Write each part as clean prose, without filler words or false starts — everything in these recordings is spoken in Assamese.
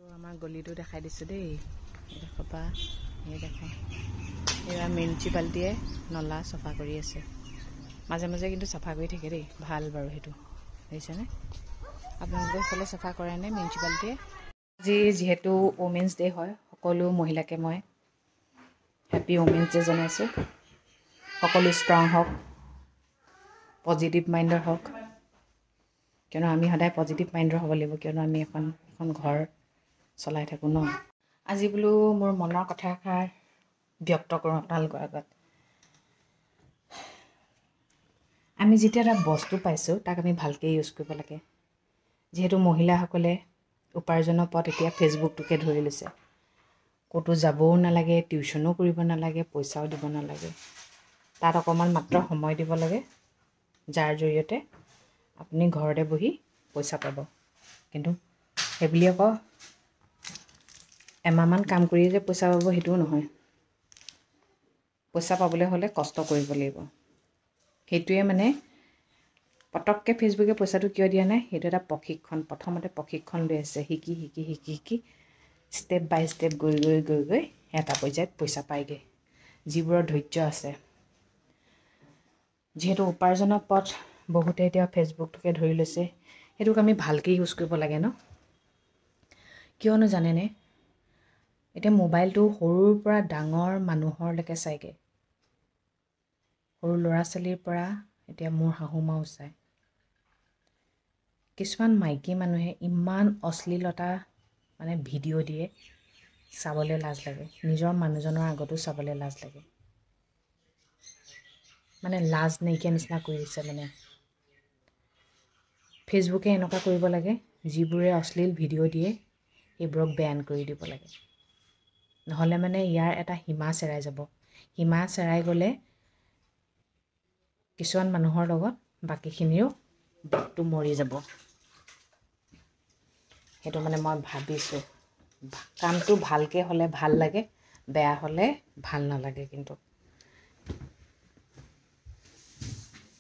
তো আমাৰ গলিটো দেখাই দিছোঁ দেই, দেখবা এই দেখা এয়া মিউনিচিপালিটিয়ে নলা চাফা কৰি আছে, মাজে মাজে কিন্তু চাফা কৰি থাকে দেই, ভাল বাৰু সেইটো বুজিছেনে। আপোনালোকৰ সেইফালে চাফা কৰেনে মিউনিচিপালিটিয়ে? আজি যিহেতু ওমেন্স ডে হয়, সকলো মহিলাকে মই হেপী ওমেন্স ডে জনাইছোঁ। সকলো ষ্ট্ৰং হওক, পজিটিভ মাইণ্ডৰ হওক, কিয়নো আমি সদায় পজিটিভ মাইণ্ডৰ হ'ব লাগিব, কিয়নো আমি এখন ঘৰ চলাই থাকোঁ ন। আজি বোলো মোৰ মনৰ কথাষাৰ ব্যক্ত কৰোঁ আপোনালোকৰ আগত। আমি যেতিয়া এটা বস্তু পাইছোঁ তাক আমি ভালকৈ ইউজ কৰিব লাগে। যিহেতু মহিলাসকলে উপাৰ্জনৰ পথ এতিয়া ফেচবুকটোকে ধৰি লৈছে, ক'তো যাবও নালাগে, টিউশ্যনো কৰিব নালাগে, পইচাও দিব নালাগে, তাত অকণমান মাত্ৰ সময় দিব লাগে, যাৰ জৰিয়তে আপুনি ঘৰতে বহি পইচা পাব। কিন্তু সেইবুলি আকৌ এমাহমান কাম কৰিয়ে যে পইচা পাব সেইটোও নহয়। পইচা পাবলৈ হ'লে কষ্ট কৰিব লাগিব। সেইটোৱে মানে পটককৈ ফেচবুকে পইচাটো কিয় দিয়া নাই, সেইটো এটা প্ৰশিক্ষণ, প্ৰথমতে প্ৰশিক্ষণ লৈ আছে, শিকি শিকি শিকি শিকি ষ্টেপ বাই ষ্টেপ গৈ গৈ গৈ গৈ এটা পৰ্যায়ত পইচা পায়গৈ যিবোৰৰ ধৈৰ্য আছে। যিহেতু উপাৰ্জনৰ পথ বহুতে এতিয়া ফেচবুকটোকে ধৰি লৈছে, সেইটোক আমি ভালকৈ ইউজ কৰিব লাগে ন। কিয়নো জানেনে, এতিয়া মোবাইলটো সৰুৰ পৰা ডাঙৰ মানুহৰলৈকে চায়গৈ, সৰু ল'ৰা ছোৱালীৰ পৰা এতিয়া মোৰ শাহুমাও চায়। কিছুমান মাইকী মানুহে ইমান অশ্লীলতা মানে ভিডিঅ' দিয়ে, চাবলৈ লাজ লাগে, নিজৰ মানুহজনৰ আগতো চাবলৈ লাজ লাগে, মানে লাজ নাইকিয়া নিচিনা কৰি দিছে। মানে ফেচবুকে এনেকুৱা কৰিব লাগে, যিবোৰে অশ্লীল ভিডিঅ' দিয়ে সেইবোৰক বেন কৰি দিব লাগে, নহ'লে মানে ইয়াৰ এটা সীমা চেৰাই যাব। সীমা চেৰাই গ'লে কিছুমান মানুহৰ লগত বাকীখিনিও বাটটো মৰি যাব। সেইটো মানে মই ভাবিছোঁ, কামটো ভালকৈ হ'লে ভাল লাগে, বেয়া হ'লে ভাল নালাগে। কিন্তু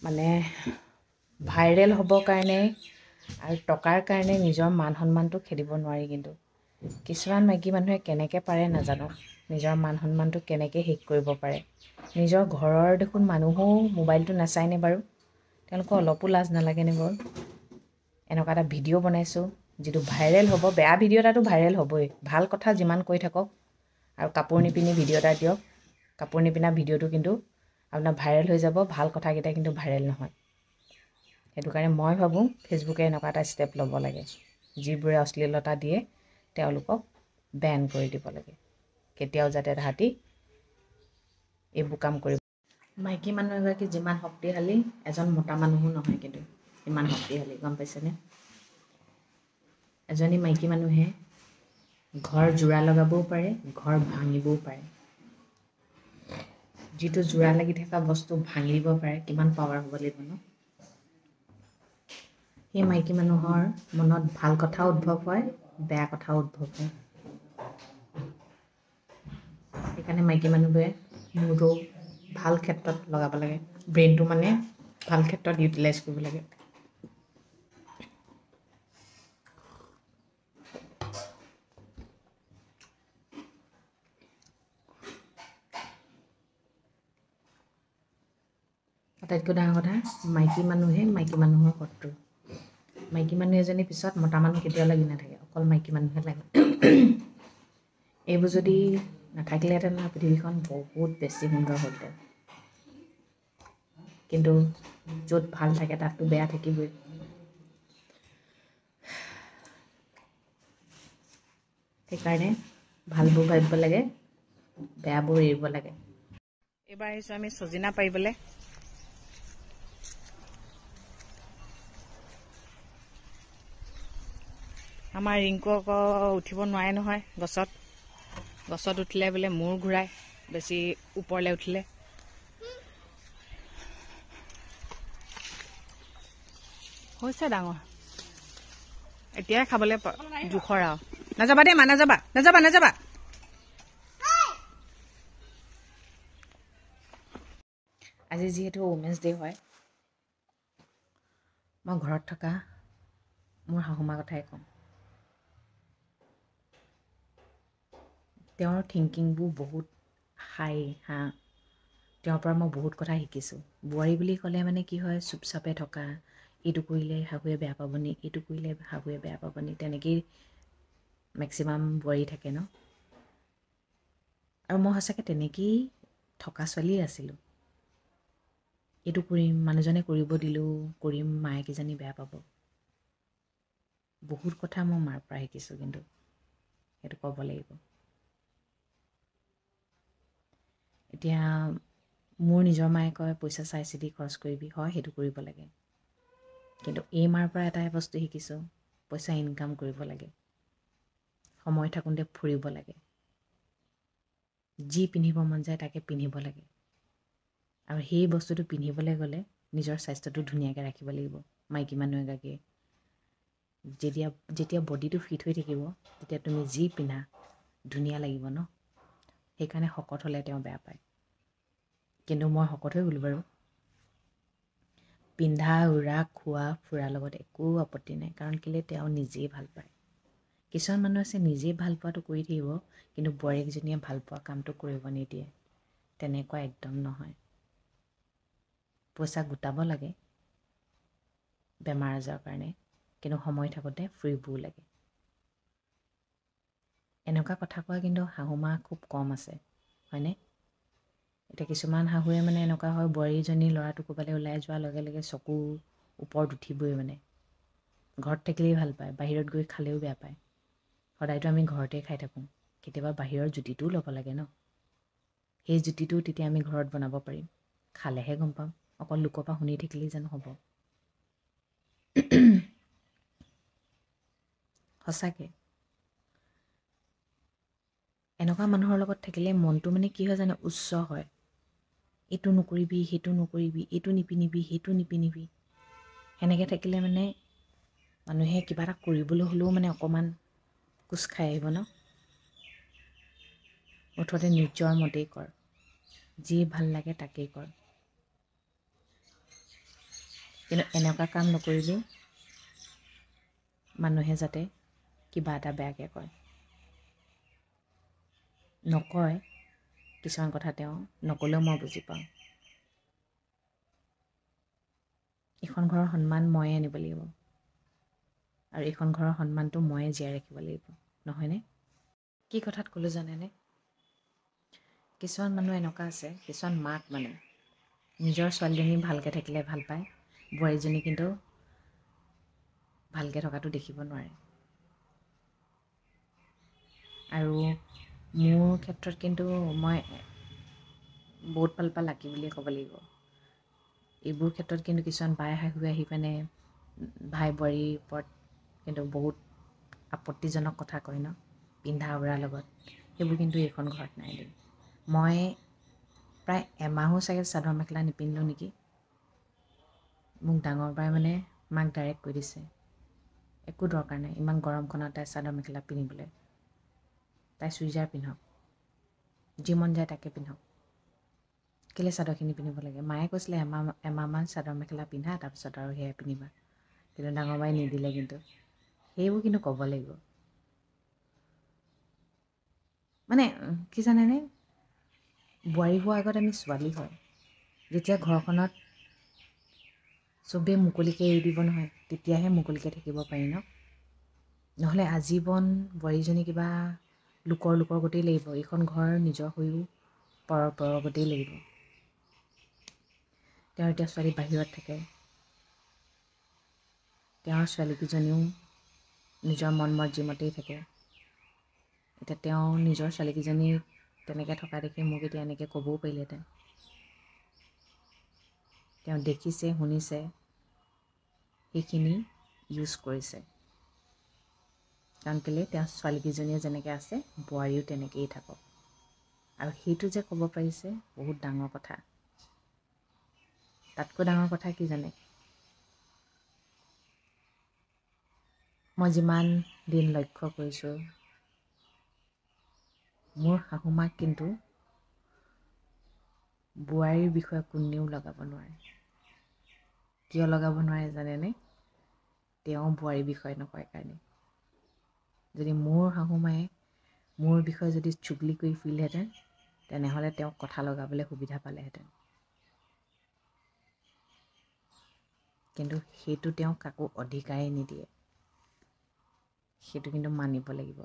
মানে ভাইৰেল হ'বৰ কাৰণে আৰু টকাৰ কাৰণে নিজৰ মান সন্মানটো খেদিব নোৱাৰি। কিন্তু কিছুমান মাইকী মানুহে কেনেকৈ পাৰে নাজানো, নিজৰ মান সন্মানটো কেনেকৈ শেষ কৰিব পাৰে। নিজৰ ঘৰৰ দেখোন মানুহো মোবাইলটো নাচায়নে বাৰু, তেওঁলোকৰ অলপো লাজ নালাগেনে বাৰু। এনেকুৱা এটা ভিডিঅ' বনাইছোঁ যিটো ভাইৰেল হ'ব, বেয়া ভিডিঅ' এটাতো ভাইৰেল হ'বই, ভাল কথা যিমান কৈ থাকক আৰু কাপোৰ নিপিন্ধি ভিডিঅ' এটা দিয়ক, কাপোৰ নিপিন্ধা ভিডিঅ'টো কিন্তু আপোনাৰ ভাইৰেল হৈ যাব, ভাল কথাকেইটা কিন্তু ভাইৰেল নহয়। সেইটো কাৰণে মই ভাবোঁ ফেচবুকে এনেকুৱা এটা ষ্টেপ ল'ব লাগে, যিবোৰে অশ্লীলতা দিয়ে তেওঁলোকক বেন কৰি দিব লাগে, কেতিয়াও যাতে তাহাঁতি এইবোৰ কাম কৰিব। মাইকী মানুহ এগৰাকী যিমান শক্তিশালী, এজন মতা মানুহো নহয় কিন্তু ইমান শক্তিশালী, গম পাইছেনে। এজনী মাইকী মানুহে ঘৰ জোৰা লগাবও পাৰে, ঘৰ ভাঙিবও পাৰে। যিটো জোৰা লাগি থকা বস্তু ভাঙিব পাৰে, কিমান পাৱাৰ হ'ব লাগিব ন। সেই মাইকী মানুহৰ মনত ভাল কথাও উদ্ভৱ হয়, বেয়া কথাও উদ্ভৱ হয়। সেইকাৰণে মাইকী মানুহবোৰে মূৰটো ভাল ক্ষেত্ৰত লগাব লাগে, ব্ৰেইনটো মানে ভাল ক্ষেত্ৰত ইউটিলাইজ কৰিব লাগে। আটাইতকৈ ডাঙৰ কথা, মাইকী মানুহে মাইকী মানুহৰ শত্ৰু। মাইকী মানুহ এজনী পিছত মতা মানুহ কেতিয়াও লাগি নাথাকে, অকল মাইকী মানুহে লাগে। এইবোৰ যদি নাথাকিলেহেঁতেন পৃথিৱীখন বহুত বেছি সুন্দৰ হ'লহেঁতেন। কিন্তু য'ত ভাল থাকে তাততো বেয়া থাকিবই। সেইকাৰণে ভালবোৰ ভাবিব লাগে, বেয়াবোৰ এৰিব লাগে। এইবাৰ আহিছোঁ আমি চজিনা পাৰিবলৈ। আমাৰ ৰিংকু আকৌ উঠিব নোৱাৰে নহয় গছত উঠিলে বোলে মূৰ ঘূৰাই, বেছি ওপৰলৈ উঠিলে। হৈছে ডাঙৰ, এতিয়াই খাবলৈ জোখৰ আৰু। নাযাবা দেই মা, নাযাবা নাযাবা নাযাবা। আজি যিহেতু ওমেন্স ডে হয়, মই ঘৰত থকা মোৰ শাহুমাৰ কথাই ক'ম। তেওঁৰ থিংকিংবোৰ বহুত হাই হা। তেওঁৰ পৰা মই বহুত কথা শিকিছোঁ। বোৱাৰী বুলি ক'লে মানে কি হয়, চুপচাপে থকা, এইটো কৰিলে শাহুৱে বেয়া পাবনি, এইটো কৰিলে শাহুৱে বেয়া পাবনি, তেনেকেই মেক্সিমাম বোৱাৰী থাকে ন। আৰু মই সঁচাকৈ তেনেকেই থকা ছোৱালীয়ে আছিলোঁ। এইটো কৰিম, মানুহজনে কৰিব দিলেও কৰিম, মায়ে কিজানি বেয়া পাব। বহুত কথা মই মাৰ পৰা শিকিছোঁ, কিন্তু সেইটো ক'ব লাগিব। এতিয়া মোৰ নিজৰ মায়ে কয় পইচা চাই চিতি খৰচ কৰিবি, হয় সেইটো কৰিব লাগে। কিন্তু এই মাৰ পৰা এটাই বস্তু শিকিছোঁ, পইচা ইনকাম কৰিব লাগে, সময় থাকোঁতে ফুৰিব লাগে, যি পিন্ধিব মন যায় তাকে পিন্ধিব লাগে। আৰু সেই বস্তুটো পিন্ধিবলৈ গ'লে নিজৰ স্বাস্থ্যটো ধুনীয়াকৈ ৰাখিব লাগিব। মাইকী মানুহ এগৰাকীয়ে যেতিয়া বডিটো ফিট হৈ থাকিব, তেতিয়া তুমি যি পিন্ধা ধুনীয়া লাগিব ন। সেইকাৰণে শকত হ'লে তেওঁ বেয়া পায়। কিন্তু মই শকত হৈ গ'লোঁ বাৰু। পিন্ধা উৰা খোৱা ফুৰাৰ লগত একো আপত্তি নাই, কাৰণ কেলৈ তেওঁ নিজেই ভাল পায়। কিছুমান মানুহ আছে নিজেই ভাল পোৱাটো কৰি থাকিব, কিন্তু বোৱাৰীকেইজনীয়ে ভাল পোৱা কামটো কৰিব নিদিয়ে। তেনেকুৱা একদম নহয়। পইচা গোটাব লাগে বেমাৰ আজাৰৰ কাৰণে, কিন্তু সময় থাকোঁতে ফুৰিবও লাগে। এনেকুৱা কথা কোৱা কিন্তু শাহুমা খুব কম আছে, হয়নে? এতিয়া কিছুমান শাহুৱে মানে এনেকুৱা হয়, বোৱাৰীজনী ল'ৰাটো ক'ৰবালৈ ওলাই যোৱাৰ লগে লগে চকু ওপৰত উঠিবই মানে। ঘৰত থাকিলেই ভাল পায়, বাহিৰত গৈ খালেও বেয়া পায়। সদায়তো আমি ঘৰতে খাই থাকোঁ, কেতিয়াবা বাহিৰৰ জুতিটোও ল'ব লাগে ন। সেই জুতিটো তেতিয়া আমি ঘৰত বনাব পাৰিম, খালেহে গম পাম। অকল লোকৰ পৰা শুনি থাকিলেই জানো হ'ব। সঁচাকৈ এনেকুৱা মানুহৰ লগত থাকিলে মনটো মানে কি হয় জানো, উচ্চ হয়। এইটো নকৰিবি, সেইটো নকৰিবি, এইটো নিপিন্ধিবি, সেইটো নিপিন্ধিবি। সেনেকৈ থাকিলে মানে মানুহে কিবা এটা কৰিবলৈ হ'লেও মানে অকণমান কোচ খাই আহিব ন। মুঠতে নিজৰ মতেই কৰ, যি ভাল লাগে তাকেই কৰ। কিন্তু এনেকুৱা কাম নকৰিবি মানুহে যাতে কিবা এটা বেয়াকৈ কয়। নকয়, কিছুমান কথা তেওঁ নক'লেও মই বুজি পাওঁ। এইখন ঘৰৰ সন্মান ময়ে আনিব লাগিব, আৰু এইখন ঘৰৰ সন্মানটো ময়ে জীয়াই ৰাখিব লাগিব, নহয়নে? কি কথাত ক'লোঁ জানেনে? কিছুমান মানুহ এনেকুৱা আছে, কিছুমান মাক মানে নিজৰ ছোৱালীজনী ভালকৈ থাকিলে ভাল পায়, বোৱাৰীজনী কিন্তু ভালকৈ থকাটো দেখিব নোৱাৰে। আৰু মোৰ ক্ষেত্ৰত কিন্তু মই বহুত ফালৰ লাকি বুলিয়ে ক'ব লাগিব। এইবোৰ ক্ষেত্ৰত কিন্তু কিছুমান বাই শাহুৱে আহি পিনে ভাই বোৱাৰীৰ ওপৰত কিন্তু বহুত আপত্তিজনক কথা কয় ন, পিন্ধা উৰাৰ লগত। সেইবোৰ কিন্তু এইখন ঘৰত নাই দেই। মই প্ৰায় এমাহো চাগে চাদৰ মেখেলা নিপিন্ধিলোঁ নেকি। মোক ডাঙৰ বাই মানে মাক ডাইৰেক্ট কৈ দিছে, একো দৰকাৰ নাই ইমান গৰমখনত তাই চাদৰ মেখেলা পিন্ধিবলৈ, তাই চুইজাৰ পিন্ধক, যি মন যায় তাকে পিন্ধক। কেলৈ চাদৰখিনি পিন্ধিব লাগে? মায়ে কৈছিলে এমাহমান চাদৰ মেখেলা পিন্ধা, তাৰপিছত আৰু সেয়াই পিন্ধিবা। কিন্তু ডাঙৰ বাই নিদিলে, কিন্তু সেইবোৰ কিন্তু ক'ব লাগিব। মানে কি জানেনে, বোৱাৰী হোৱাৰ আগত আমি ছোৱালী হয়, যেতিয়া ঘৰখনত চবেই মুকলিকৈ এৰি দিব নহয়, তেতিয়াহে মুকলিকৈ থাকিব পাৰি ন। নহ'লে আজীৱন বোৱাৰীজনী কিবা লোকৰ গতেই লাগিব, এইখন ঘৰ নিজৰ হৈও পৰৰ গতেই লাগিব। তেওঁৰ এতিয়া ছোৱালী বাহিৰত থাকে, তেওঁৰ ছোৱালীকেইজনীও নিজৰ মন মৰ্জিমতেই থাকে। এতিয়া তেওঁ নিজৰ ছোৱালীকেইজনী তেনেকৈ থকা দেখি মোক এতিয়া এনেকৈ ক'বও পাৰিলেহেঁতেন। তেওঁ দেখিছে শুনিছে, সেইখিনি ইউজ কৰিছে। কাৰণ কেলৈ তেওঁৰ ছোৱালীকেইজনীয়ে যেনেকৈ আছে, বোৱাৰীও তেনেকৈয়ে থাকক। আৰু সেইটো যে ক'ব পাৰিছে, বহুত ডাঙৰ কথা। তাতকৈ ডাঙৰ কথা কি জানে? মই যিমান দিন লক্ষ্য কৰিছোঁ, মোৰ শাহুমাক কিন্তু বোৱাৰীৰ বিষয়ে কোনেও লগাব নোৱাৰে। কিয় লগাব নোৱাৰে জানেনে? তেওঁ বোৱাৰীৰ বিষয়ে নকয় কাৰণে। যদি মোৰ শাহুমায়ে মোৰ বিষয়ে যদি চুগলি কৰি ফুৰিলেহেঁতেন তেনেহ'লে তেওঁক কথা লগাবলৈ সুবিধা পালেহেঁতেন। কিন্তু সেইটো তেওঁ কাকো অধিকাৰেই নিদিয়ে। সেইটো কিন্তু মানিব লাগিব।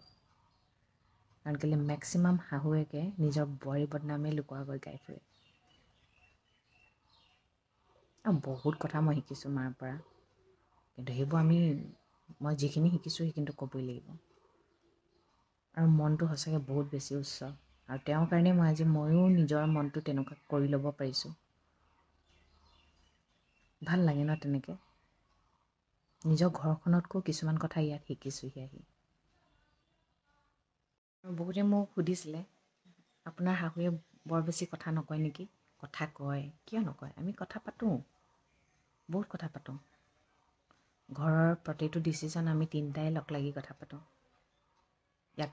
কাৰণ কেলৈ মেক্সিমাম শাহুৱেকে নিজৰ বোৱাৰী বদনামেই লোকৰ আগত গাই ফুৰে। আৰু বহুত কথা মই শিকিছোঁ মাৰ পৰা, কিন্তু সেইবোৰ মই যিখিনি শিকিছোঁ সেইখিনিতো ক'বই লাগিব। আৰু মনটো সঁচাকৈ বহুত বেছি উচ্চ, আৰু তেওঁৰ কাৰণে ময়ো নিজৰ মনটো তেনেকুৱা কৰি ল'ব পাৰিছোঁ। ভাল লাগে ন তেনেকৈ? নিজৰ ঘৰখনতকৈ কিছুমান কথা ইয়াত শিকিছোঁহি আহি। আৰু বহুতে মোক সুধিছিলে, আপোনাৰ শাহুৱে বৰ বেছি কথা নকয় নেকি? কথা কয়, কিয় নকয়? আমি কথা পাতোঁ, বহুত কথা পাতোঁ। ঘৰৰ প্ৰতিটো ডিচিশ্যন আমি তিনিটাই লগ লাগি কথা পাতোঁ। ইয়াত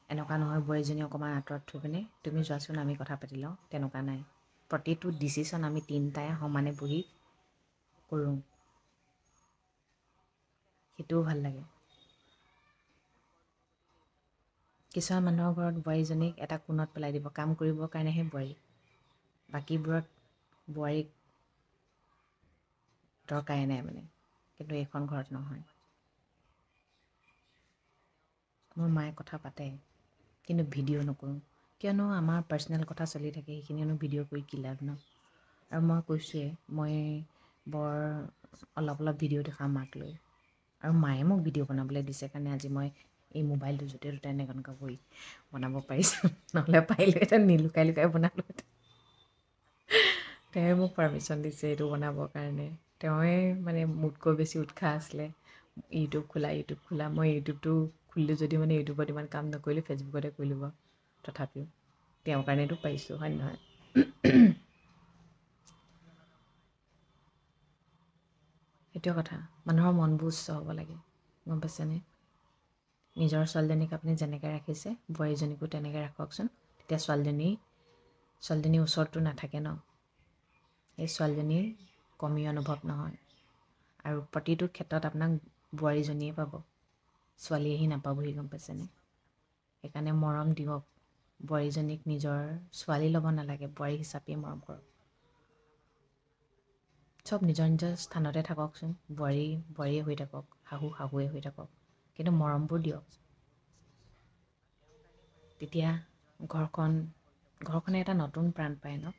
এনেকুৱা নহয় বোৱাৰীজনী অকণমান আঁতৰত থৈ পিনে তুমি যোৱাচোন আমি কথা পাতি লওঁ, তেনেকুৱা নাই। প্ৰতিটো ডিচিশ্যন আমি তিনিটাই সমানে বহি কৰোঁ। সেইটোও ভাল লাগে। কিছুমান মানুহৰ ঘৰত বোৱাৰীজনীক এটা কোণত পেলাই দিব, কাম কৰিবৰ কাৰণেহে বোৱাৰী, বাকীবোৰত বোৱাৰীক দৰকাৰে নাই কিন্তু এইখন ঘৰত নহয়। মোৰ মায়ে কথা পাতে, কিন্তু ভিডিঅ' নকৰোঁ, কিয়নো আমাৰ পাৰ্চনেল কথা চলি থাকে, সেইখিনিনো ভিডিঅ' কৰি কি লাভ ন। আৰু মই কৈছোঁৱেই, মই বৰ অলপ ভিডিঅ' দেখাওঁ মাক লৈ, আৰু মায়ে মোক ভিডিঅ' বনাবলৈ দিছে কাৰণে আজি মই এই মোবাইলটো য'তে ত'তে এনেকুৱা কৰি বনাব পাৰিছোঁ। নহ'লে পাৰিলোহেঁতেন লুকাই বনালোহেঁতেন। তেওঁৱে মোক পাৰ্মিশ্যন দিছে এইটো বনাবৰ কাৰণে। তেওঁৱে মোতকৈ বেছি উৎসাহ আছিলে ইউটিউব খোলা। মই ইউটিউবটো খুলিলোঁ যদিও ইউটিউবত ইমান কাম নকৰিলোঁ, ফেচবুকতে কৰিলোঁ বাৰু। তথাপিও তেওঁৰ কাৰণেতো পাৰিছোঁ, হয় নহয়? সেইটোৱে কথা, মানুহৰ মনবোৰ উচ্চ হ'ব লাগে, গম পাইছেনে? নিজৰ ছোৱালীজনীক আপুনি যেনেকৈ ৰাখিছে বোৱাৰীজনীকো তেনেকৈ ৰাখকচোন। তেতিয়া ছোৱালীজনীৰ ওচৰততো নাথাকে ন, সেই ছোৱালীজনীৰ কমি অনুভৱ নহয়। আৰু প্ৰতিটো ক্ষেত্ৰত আপোনাক বোৱাৰীজনীয়ে পাব, ছোৱালী আহি নাপাবহি, গম পাইছেনে? সেইকাৰণে মৰম দিয়ক বোৱাৰীজনীক, নিজৰ ছোৱালী ল'ব নালাগে, বোৱাৰী হিচাপেই মৰম কৰক। চব নিজৰ নিজৰ স্থানতে থাককচোন, বোৱাৰীয়ে হৈ থাকক, শাহুৱে হৈ থাকক, কিন্তু মৰমবোৰ দিয়ক। তেতিয়া ঘৰখনে এটা নতুন প্ৰাণ পায় ন।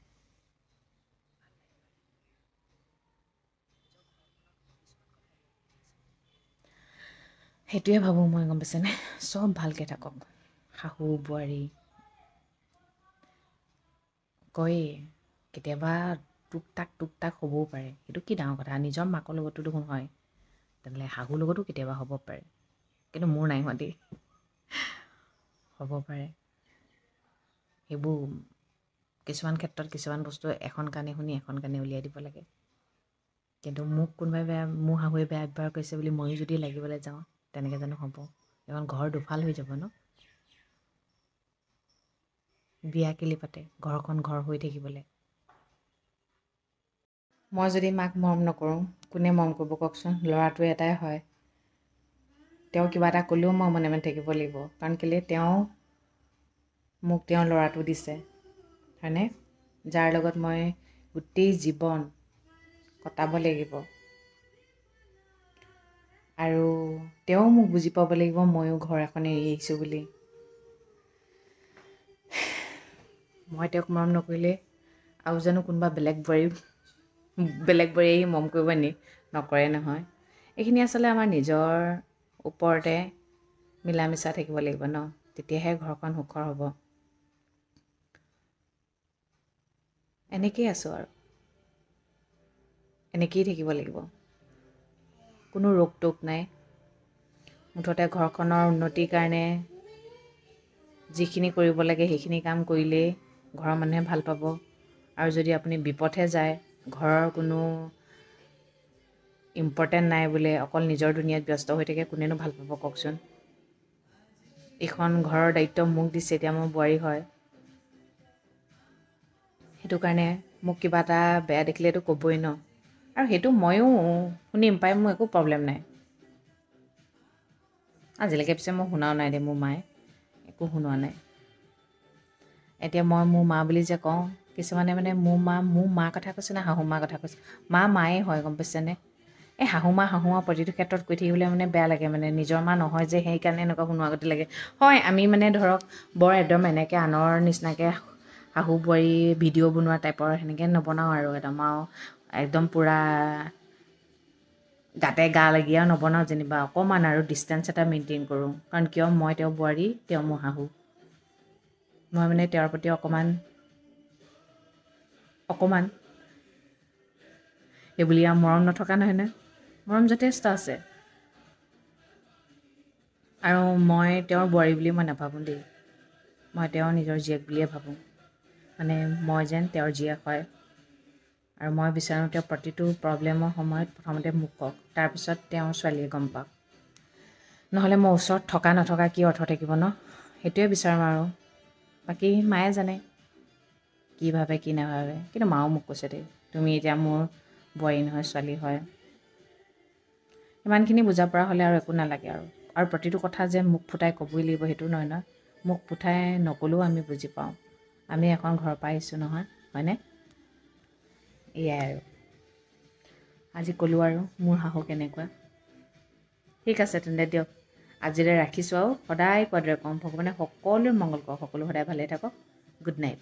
সেইটোৱে ভাবোঁ মই, গম পাইছেনে? চব ভালকৈ থাকক, শাহু বোৱাৰী। কয়েই কেতিয়াবা টুক টাক হ'বও পাৰে, সেইটো কি ডাঙৰ কথা, নিজৰ মাকৰ লগতো দেখোন হয়, তেনেহ'লে শাহুৰ লগতো কেতিয়াবা হ'ব পাৰে, কিন্তু মোৰ নাই হোৱা দেই। হ'ব পাৰে সেইবোৰ, কিছুমান ক্ষেত্ৰত কিছুমান বস্তু এখন কাণে শুনি এখন কাণে উলিয়াই দিব লাগে। কিন্তু মোৰ শাহুৱে বেয়া ব্যৱহাৰ কৰিছে বুলি ময়ো যদি লাগিবলৈ যাওঁ, তেনেকৈ জানো হ'ব? এখন ঘৰ দুফাল হৈ যাব ন। বিয়া কেলি পাতে? ঘৰখন ঘৰ হৈ থাকিবলৈ। মই যদি মাক মৰম নকৰোঁ, কোনে মৰম কৰিব কওকচোন? ল'ৰাটো এটাই হয়, তেওঁ কিবা এটা ক'লেও মই মনে মনে থাকিব লাগিব, কাৰণ কেলৈ তেওঁ মোক তেওঁৰ ল'ৰাটো দিছে, হয়নে? যাৰ লগত মই গোটেই জীৱন কটাব লাগিব, আৰু তেওঁ মোক বুজি পাব লাগিব ময়ো ঘৰ এখন এৰি আহিছোঁ বুলি। মই তেওঁক মৰম নকৰিলে আৰু জানো কোনোবা বেলেগ বোৱাৰী আহি মৰম কৰিব নি? নকৰে নহয়। এইখিনি আচলতে আমাৰ নিজৰ ওপৰতে মিলা মিছা থাকিব লাগিব ন, তেতিয়াহে ঘৰখন সুখৰ হ'ব। এনেকেই আছোঁ আৰু এনেকেই থাকিব লাগিব, কোনো ৰোক টোক নাই। মুঠতে ঘৰখনৰ উন্নতিৰ কাৰণে যিখিনি কৰিব লাগে সেইখিনি কাম কৰিলেই ঘৰৰ মানুহে ভাল পাব। আৰু যদি আপুনি বিপথে যায়, ঘৰৰ কোনো ইম্পৰ্টেণ্ট নাই বোলে, অকল নিজৰ দুনিয়াত ব্যস্ত হৈ থাকে, কোনেনো ভাল পাব কওকচোন? এইখন ঘৰৰ দায়িত্ব মোক দিছে, এতিয়া মই বোৱাৰী হয়, সেইটো কাৰণে মোক কিবা এটা বেয়া দেখিলেতো ক'বই ন। আৰু সেইটো ময়ো শুনিম পাই, মোৰ একো প্ৰব্লেম নাই। আজিলৈকে পিছে মই শুনাও নাই দে মোৰ মায়ে একো শুনোৱা নাই। এতিয়া মই মোৰ মা বুলি যে কওঁ, কিছুমানে মানে মোৰ মাৰ কথা কৈছে নে শাহু মাৰ কথা কৈছে, মায়েই হয় গম পাইছেনে। এই শাহু মা প্ৰতিটো ক্ষেত্ৰত কৈ থাকিবলৈ মানে বেয়া লাগে, মানে নিজৰ মা নহয় যে সেইকাৰণে এনেকুৱা শুনোৱা গতি লাগে। হয়, আমি মানে ধৰক বৰ একদম এনেকৈ আনৰ নিচিনাকৈ শাহু বোৱাৰী ভিডিঅ' বনোৱা টাইপৰ সেনেকৈ নবনাওঁ আৰু একদম পূৰা গাতে গা লাগি আৰু নবনাওঁ যেনিবা, অকণমান আৰু ডিষ্টেঞ্চ এটা মেইনটেইন কৰোঁ। কাৰণ কিয়, মই তেওঁৰ বোৱাৰী, তেওঁ মোৰ শাহু। মই মানে তেওঁৰ প্ৰতি অকণমান সেইবুলি আৰু মৰম নথকা নহয় নহয়, মৰম যথেষ্ট আছে। আৰু মই তেওঁৰ বোৱাৰী বুলি মই নাভাবোঁ দেই, মই তেওঁৰ নিজৰ জীয়েক বুলিয়ে ভাবোঁ। মানে মই যেন তেওঁৰ জীয়েক হয়, আৰু মই বিচাৰোঁ তেওঁ প্ৰতিটো প্ৰব্লেমৰ সময়ত প্ৰথমতে মোক কওক, তাৰপিছত তেওঁৰ ছোৱালীয়ে গম পাওক। নহ'লে মই ওচৰত থকা নথকা কি অৰ্থ থাকিব ন, সেইটোৱে বিচাৰোঁ আৰু। বাকী মায়ে জানে কি ভাবে কি নাভাবে, কিন্তু মাও মোক কৈছে দেই, তুমি এতিয়া মোৰ বোৱাৰী নহয়, ছোৱালী হয়। ইমানখিনি বুজা পৰা হ'লে আৰু একো নালাগে আৰু প্ৰতিটো কথা যে মুখ ফুটাই ক'বই লাগিব সেইটো নহয় নহয়, মুখ ফুটাই নক'লেও আমি বুজি পাওঁ। আমি এখন ঘৰৰ পৰা আহিছোঁ নহয়, হয়নে? এয়াই আৰু আজি ক'লোঁ আৰু মোৰ শাহু কেনেকুৱা। ঠিক আছে তেন্তে দিয়ক, আজিলৈ ৰাখিছোঁ আৰু সদায় কোৱাৰ দৰে কওঁ, ভগৱানে সকলোৰে মংগল কৰক, সকলো সদায় ভালে থাকক। Good night.